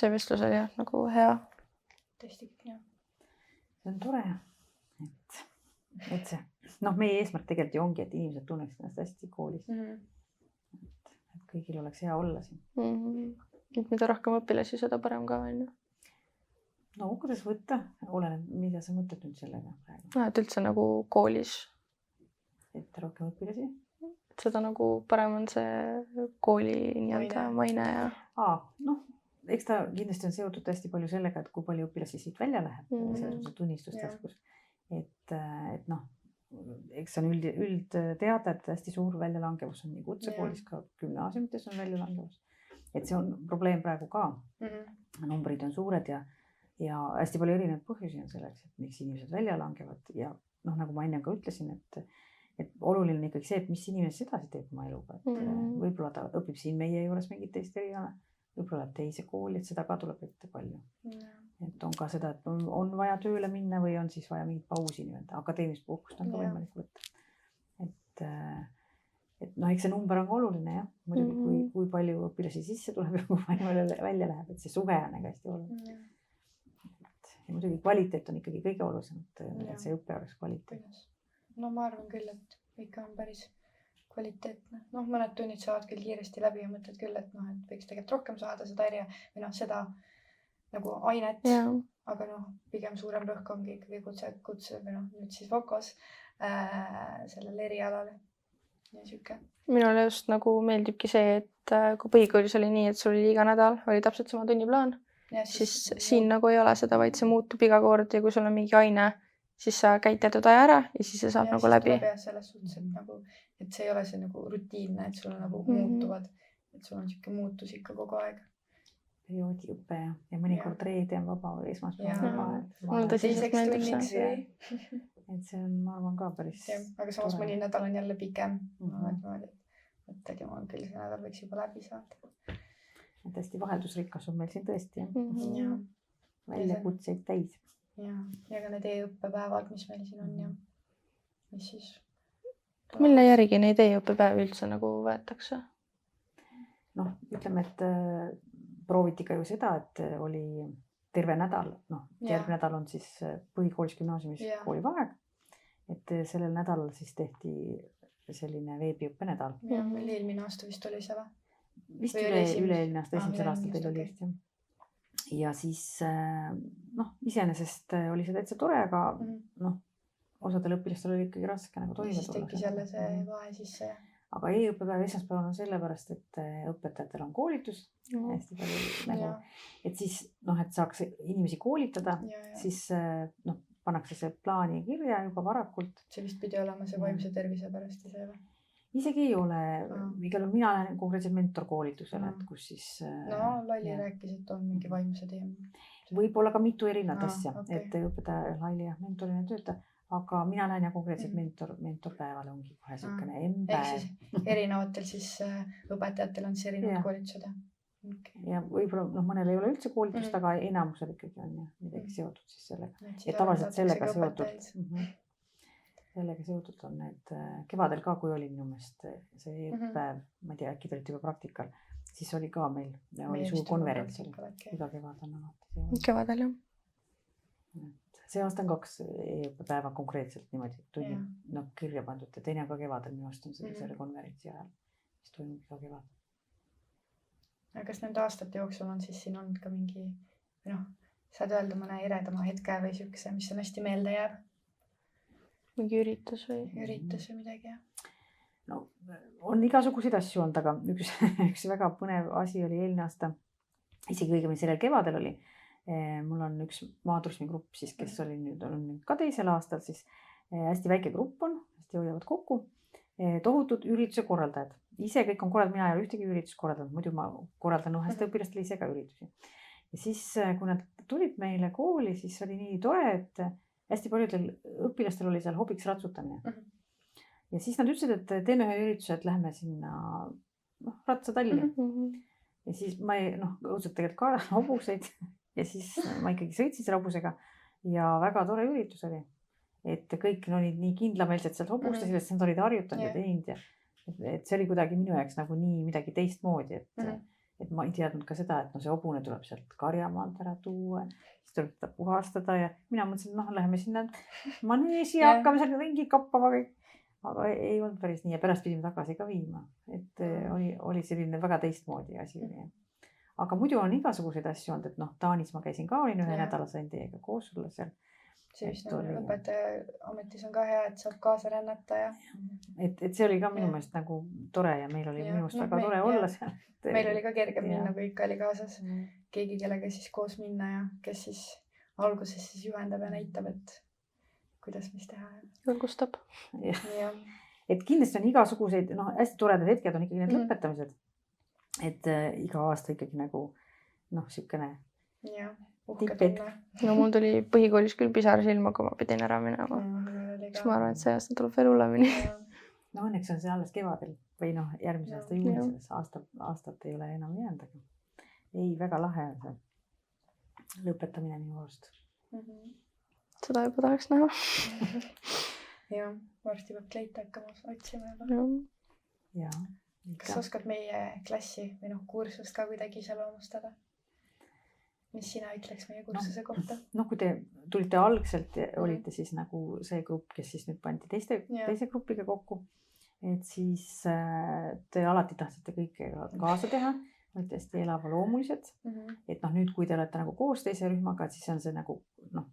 see vestlus oli nagu hea. Tõesti, jah. See on tore, et see, meie eesmärk tegelikult ju ongi, et inimesed tunneks ennast hästi koolis. Et kõigil oleks hea olla siin. Et mida rohkem õpilasi, seda parem ka on ju. No, kuidas võtta? Oleneb, mida sa mõtled nüüd sellega praegu? Et üldse nagu koolis. Et rohkem õpilasi? Seda nagu parem on see kooli nii-öelda maine ja... Eks ta kindlasti on seotud hästi palju sellega, et kui palju õpilasi siit välja läheb, selles tunnistustaskus. Et eks on üldteada, et hästi suur väljalangevus on nii kutsekoolis ka gümnaasiumites on väljalangevus. Et see on probleem praegu ka. Numbrid on suured ja hästi palju erinevaid põhjusi on selleks, et miks inimesed välja langevad. Ja nagu ma enne ka ütlesin, et oluline on ikkagi see, et mis inimesed edasi teeb oma eluga. Võib-olla ta õpib siin meie juures mingit teist eriala. Võib-olla teise kooli, et seda ka tuleb ette palju. Et on ka seda, et on vaja tööle minna või on siis vaja mingit pausi nii-öelda. Akadeemist puhkust on ka võimalik võtta. Et eks see number on oluline, jah. Muidugi, kui palju õpilasi sisse tuleb ja kui palju välja läheb, et see suhe on hästi oluline. Ja muidugi kvaliteet on ikkagi kõige olulisem, et see õpe oleks kvaliteet. No ma arvan küll, et ikka on päris kvaliteetne. Noh, mõned tunnid saavad küll kiiresti läbi ja mõtled küll, et noh, et võiks tegelikult rohkem saada seda või noh, seda nagu ainet, aga noh, pigem suurem rõhk ongi ikkagi kutse või noh, nüüd siis Vokos sellele erialale ja sihuke. Minule just nagu meeldibki see, et kui põhikoolis oli nii, et sul oli iga nädal oli täpselt sama tunniplaan, siis siin nagu ei ole seda, vaid see muutub iga kord ja kui sul on mingi aine, siis sa käid teatud aja ära ja siis see saab nagu läbi. Ja selles suhtes, et nagu, et see ei ole see nagu rutiinne, et sul nagu muutuvad, et sul on sihuke muutus ikka kogu aeg. Perioodiõpe ja mõnikord reede on vaba või esmaspäeval vaba. Mul tõsiselt meeldib see. Et see on, ma arvan ka päris. Aga samas mõni nädal on jälle pikem. Et jumal küll see nädal võiks juba läbi saada. Et hästi vaheldusrikas on meil siin tõesti. Väljakutseid täis. Ja ka need e-õppepäevad, mis meil siin on ja mis siis. Mille järgi neid e-õppepäevi üldse nagu võetakse? Noh, ütleme, et prooviti ka ju seda, et oli terve nädal. Noh, järgmine nädal on siis põhikoolis gümnaasiumis koolivaeg. Et sellel nädalal siis tehti selline veebiõppenädal. Ja meil eelmine aasta vist oli see või? Vist üle-eelmine aasta, esimesel aastal teil oli vist. Ja siis noh, iseenesest oli see täitsa tore, aga noh, osadel õpilastel oli ikkagi raske nagu toime tulla. Siis tekkis jälle see vahe sisse. Aga e-õppepäev esmaspäeval on sellepärast, et õpetajatel on koolitus hästi palju nagu, et siis noh, et saaks inimesi koolitada, siis noh, pannakse see plaani kirja juba varakult. See vist pidi olema see vaimse tervise pärast ja see või? Isegi ei ole. Igal juhul mina lähen konkreetselt mentorkoolitusele, et kus siis... No, Laili rääkis, et on mingi vaimse teema. Võib-olla ka mitu erinevat asja, et õpetaja Laili ja mentorina tööta. Aga mina lähen ja konkreetselt mentorpäevale ongi kohe siukene M-päev. Ehk siis erinevatel siis õpetajatel on siis erinevad koolitused. Ja võib-olla mõnel ei ole üldse koolitust, aga enamusel ikkagi on midagi seotud siis sellega. Et tavaliselt sellega seotud on need kevadel ka, kui oli minu meelest see päev, ma ei tea, äkki te olite juba praktikal, siis oli ka meil oli suur konverents. Iga kevad on alati. Kevadel jah. See aasta on 2 e-õppepäeva konkreetselt niimoodi tunnid kirja pandud ja teine ka kevadel minu aasta on selle konverentsi ajal, mis toimub iga kevad. Kas nende aastate jooksul on siis siin olnud ka mingi, noh, saad öelda mõne eredama hetke või siukse, mis on hästi meelde jääb? Mingi üritus või midagi, jah? No, on igasuguseid asju olnud, aga üks väga põnev asi oli eelmine aasta, isegi õigemini sellel kevadel oli. Mul on üks maaturismigrupp siis, kes oli nüüd ka teisel aastal, siis hästi väike grupp on, hästi hoiavad kokku, tohutud ürituse korraldajad. Ise kõik on korraldanud, mina ei ole ühtegi üritust korraldanud, muidu ma korraldan hästi õpilastele ise ka üritusi. Ja siis, kui nad tulid meile kooli, siis oli nii tore, et hästi paljudel õpilastel oli seal hobiks ratsutamine. Ja siis nad ütlesid, et teeme ühe ürituse, et lähme sinna ratsatalli. Ja siis ma õudselt tegelikult ka hobuseid ja siis ma ikkagi sõitsin selle hobusega ja väga tore üritus oli. Et kõik olid nii kindlameelsed sealt hobustasid, et nad olid harjutanud ja teinud ja et see oli kuidagi minu jaoks nagu nii midagi teistmoodi, et ma ei teadnud ka seda, et see hobune tuleb sealt karjamaalt ära tuua, siis tuleb teda puhastada ja mina mõtlesin, läheme sinna maneesi ja hakkame seal ringi kappama kõik. Aga ei olnud päris nii ja pärast pidime tagasi ka viima, et oli selline väga teistmoodi asi. Aga muidu on igasuguseid asju olnud, et Taanis ma käisin ka, olin ühe nädala sain teiega koos olla seal. See vist õpetaja ametis on ka hea, et saab kaasa rännata ja... Et see oli ka minu meelest nagu tore ja meil oli minu meelest väga tore olla seal. Meil oli ka kergem minna, kui ikka oli kaasas keegi, kellega siis koos minna ja kes siis alguses siis juhendab ja näitab, et kuidas mis teha. Julgustab. Et kindlasti on igasuguseid, hästi toredad hetked on ikkagi need lõpetamised. Et iga aasta ikkagi nagu siukene tipid. No mul tuli põhikoolis küll pisar silma, kui ma pidin ära minema. Siis ma arvan, et see aasta tuleb veel hullemini. No õnneks on see alles kevadel või järgmise aasta juunis, aastat ei ole enam jäänud. Ei, väga lahe on see lõpetamine minu arust. Seda juba tahaks näha. Jah, varsti peab kleita hakkama otsima juba. Kas oskad meie klassi või kursust ka kuidagi iseloomustada? Mis sina ütleks meie kursuse kohta? Kui te tulite algselt, olite siis nagu see grupp, kes siis nüüd pandi teise grupiga kokku. et siis te alati tahtsite kõike kaasa teha, olite hästi elavloomulised, et noh, nüüd, kui te olete nagu koos teise rühmaga, et siis on see nagu noh,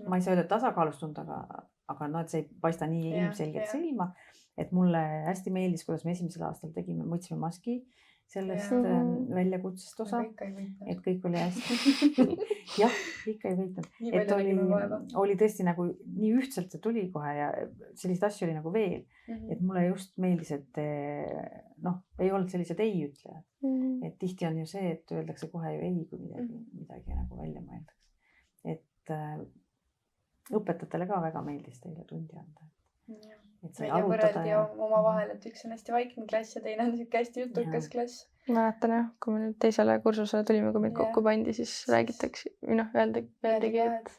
ma ei saa öelda tasakaalustunud, aga no, et see ei paista nii ilmselgelt silma, et mulle hästi meeldis, kuidas me esimesel aastal tegime, võtsime maski sellest väljakutsest osa, et kõik oli hästi. Jah, ikka ei võitnud. Et oli tõesti nagu nii ühtselt see tuli kohe ja selliseid asju oli nagu veel. Et mulle just meeldis, et noh, ei olnud sellised ei ütlejad. Et tihti on ju see, et öeldakse kohe ju ei, kui midagi nagu välja mõeldakse. Et õpetajatele ka väga meeldis teile tundi anda. Meile võrreldi oma vahel, et üks on hästi vaikne klass ja teine on siuke hästi jutukas klass. Mäletan jah, kui me nüüd teisele kursusele tulime, kui meid kokku pandi, siis räägitakse või noh, öeldigi, et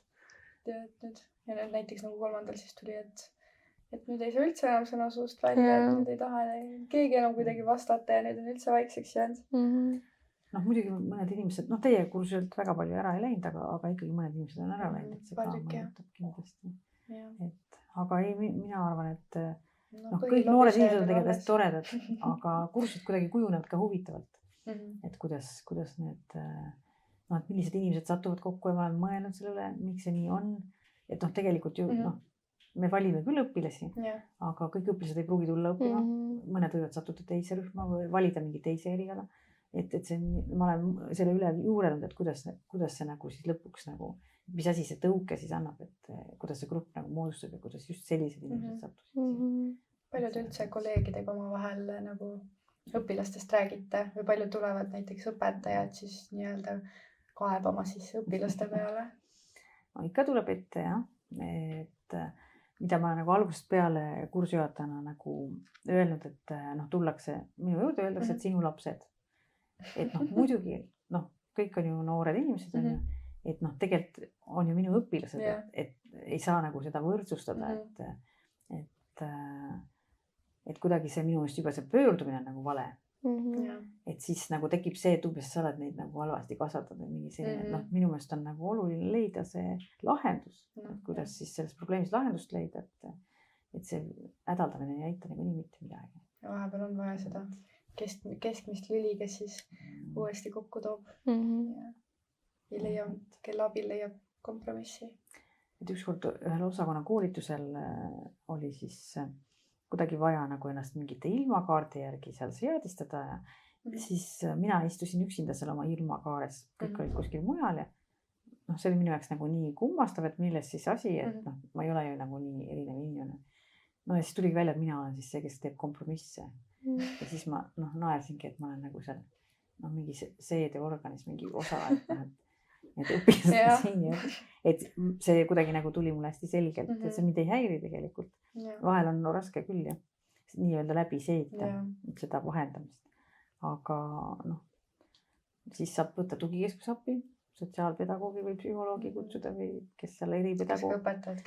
ja nüüd näiteks nagu kolmandal siis tuli, et nüüd ei saa üldse enam sõna suust välja, et nüüd ei taha keegi enam kuidagi vastata ja nüüd on üldse vaikseks jäänud. Noh, muidugi mõned inimesed, noh, teie kursuselt väga palju ära ei läinud, aga ikkagi mõned inimesed on ära läinud, et see ka mõjutab kindlasti. Aga ei, mina arvan, et noh, kõik noored inimesed on tegelikult hästi toredad, aga kursused kuidagi kujunevad ka huvitavalt. Et kuidas need, noh, et millised inimesed satuvad kokku ja ma olen mõelnud selle üle, miks see nii on. Et noh, tegelikult ju, noh, me valime küll õpilasi, aga kõik õpilased ei pruugi tulla õppima. Mõned võivad sattuda teise rühma või valida mingi teise eriala. Et see, ma olen selle üle juurenud, et kuidas see nagu siis lõpuks nagu, mis asi see tõuke siis annab, et kuidas see grupp nagu moodustub ja kuidas just sellised inimesed sattusid. Paljud üldse kolleegidega oma vahel nagu õpilastest räägite või paljud tulevad näiteks õpetajad siis nii-öelda kaebama siis õpilaste peale? No ikka tuleb ette jah, et mida ma nagu algusest peale kursujuhatajana nagu öelnud, et noh, tullakse minu juurde, öeldakse, et sinu lapsed. Et noh, muidugi, noh, kõik on ju noored inimesed, on ju, et noh, tegelikult on ju minu õpilased, et ei saa nagu seda võrdsustada, et kuidagi see minu eest juba see pöördumine on nagu vale. Et siis nagu tekib see, et umbes sa oled neid nagu halvasti kasvatada või mingi selline, noh, minu meelest on nagu oluline leida see lahendus, kuidas siis selles probleemis lahendust leida, et see hädaldamine ei aita nagu nii mitte midagi. Ja vahepeal on vaja seda keskmist lüli, kes siis uuesti kokku toob ja leiab, kelle abil leiab kompromissi. Et ükskord ühel osakonna koolitusel oli siis kuidagi vaja nagu ennast mingite ilmakaardi järgi seal seadistada ja siis mina istusin üksinda seal oma ilmakaares, kõik olid kuskil mujal ja noh, see oli minu jaoks nagu nii kummastav, et milles siis asi, et noh, ma ei ole ju nagu nii erinev inimene. No ja siis tuligi välja, et mina olen siis see, kes teeb kompromisse. Ja siis ma naersingi, et ma olen nagu seal mingi seedeorganis mingi osa, et õpilased siin ja et see kuidagi nagu tuli mulle hästi selgelt, et see mind ei häiri tegelikult. Vahel on raske küll ja nii-öelda läbi seita seda vahendamist. Aga noh, siis saab võtta tugikeskuse appi, sotsiaalpedagoogi või psühholoogi kutsuda või kes seal eripedagoog. Kas õpetajad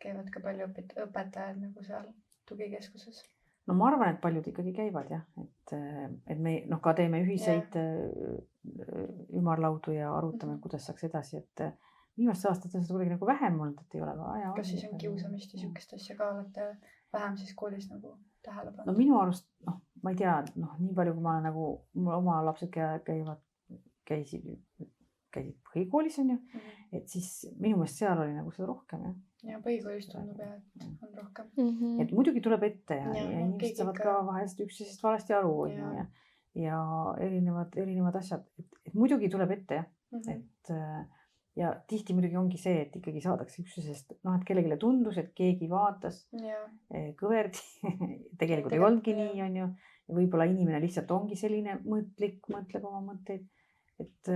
käivad ka palju õpetajad nagu seal tugikeskuses? No ma arvan, et paljud ikkagi käivad jah, et me ka teeme ühiseid ümarlaudu ja arutame, kuidas saaks edasi, et viimastel aastatel on seda kuidagi nagu vähem olnud, et ei ole vaja. Kas siis on kiusamist ja sihukest asja ka olete vähem siis koolis nagu tähele pannud? No minu arust, ma ei tea, nii palju kui ma nagu oma lapsed käisid põhikoolis on ju, et siis minu meelest seal oli nagu seda rohkem jah. Ja põhikoolis tundub jah, et on rohkem. Et muidugi tuleb ette ja inimesed saavad ka vahest üksteisest valesti aru ja erinevad asjad, et muidugi tuleb ette jah. Ja tihti muidugi ongi see, et ikkagi saadakse üksteisest, et kellegile tundus, et keegi vaatas kõverdi, tegelikult ei olnudki nii on ju, ja võib-olla inimene lihtsalt ongi selline mõtlik, mõtleb oma mõtteid, et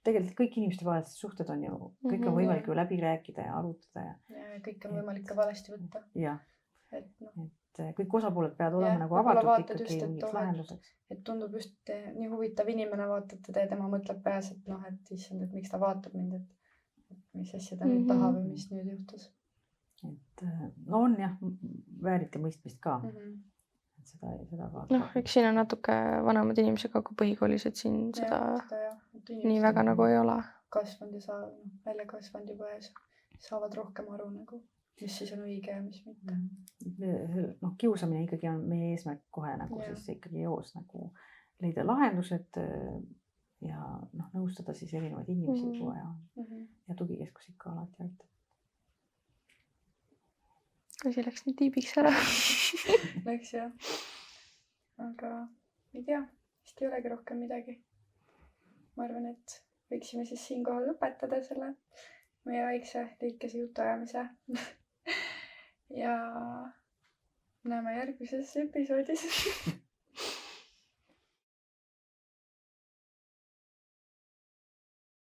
tegelikult kõik inimeste vahelised suhted on ju, kõik on võimalik ju läbi rääkida ja arutada. Ja kõik on võimalik ka valesti võtta. Jah, et kõik osapooled peavad olema nagu avatud ikkagi mingiks lahenduseks. Et tundub just nii huvitav inimene vaatab teda ja tema mõtleb peas, et issand, et miks ta vaatab mind, et mis asja ta nüüd tahab või mis nüüd juhtus. Et on jah, vääriti mõistmist ka. Eks siin on natuke vanemad inimesed ka kui põhikoolis, et siin seda nii väga nagu ei ole. Kasvanud ja välja kasvanud juba ja saavad rohkem aru nagu. mis siis on õige ja mis mitte. Noh, kiusamine ikkagi on meie eesmärk kohe nagu Jah. siis ikkagi joos nagu leida lahendused ja noh, nõustada siis erinevaid inimesi ja tugikeskus ikka alati aitab. Asi läks nii tiibiks ära. Läks jah. Aga ei tea, vist ei olegi rohkem midagi. Ma arvan, et võiksime siis siinkohal lõpetada selle meie väikse lühikese jutuajamise. Ja näeme järgmises episoodis.